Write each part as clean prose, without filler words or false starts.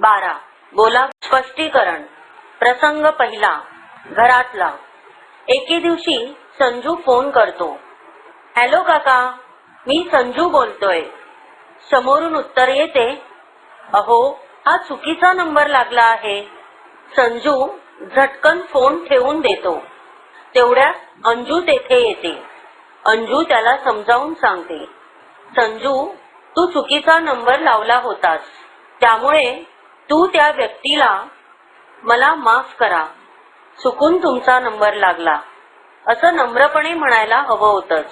12. बोला. स्पष्टीकरण. प्रसंग पहिला. घरातला. एके दिवशी संजू फोन करतो. हॅलो काका, मी संजू बोलतोय. समोरून उत्तर येते, अहो हा चुकीचा नंबर लागला आहे. संजू झटकन फोन ठेवून देतो. तेवढ्यात अंजू तेथे येते. अंजू त्याला समजावून सांगते, संजू तू चुकीचा नंबर लावला होतास, त्यामुळे तू त्या व्यक्तीला मला माफ करा, चुकून तुमचा नंबर लागला असं नम्रपणे म्हणायला हवं होतंच.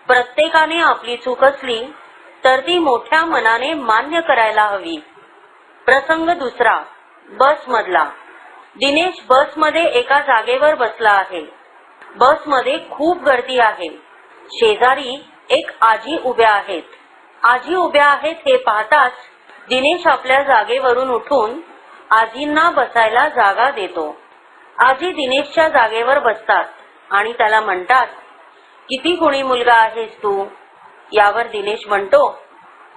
प्रत्येकाने आपली चूक असली तर ती मोठ्या मनाने मान्य करायला हवी. प्रसंग दुसरा. बस मधला. दिनेश बसमध्ये एका जागेवर बसला आहे. बसमध्ये खूप गर्दी आहे. शेजारी एक आजी उभ्या आहेत. आजी उभ्या आहेत हे पाहताच दिनेश आपल्या जागेवरून उठून आजींना बसायला जागा देतो. आजी दिनेशच्या जागेवर बसतात आणि त्याला म्हणतात, किती गुणी मुलगा आहेस तू. यावर दिनेश म्हणतो,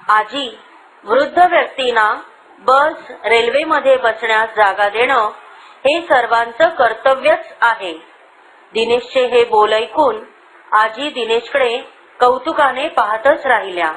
आजी, वृद्ध व्यक्तींना बस रेल्वेमध्ये बसण्यास जागा देणं हे सर्वांचं कर्तव्यच आहे. दिनेशचे हे बोल ऐकून आजी दिनेशकडे कौतुकाने पाहतच राहिल्या.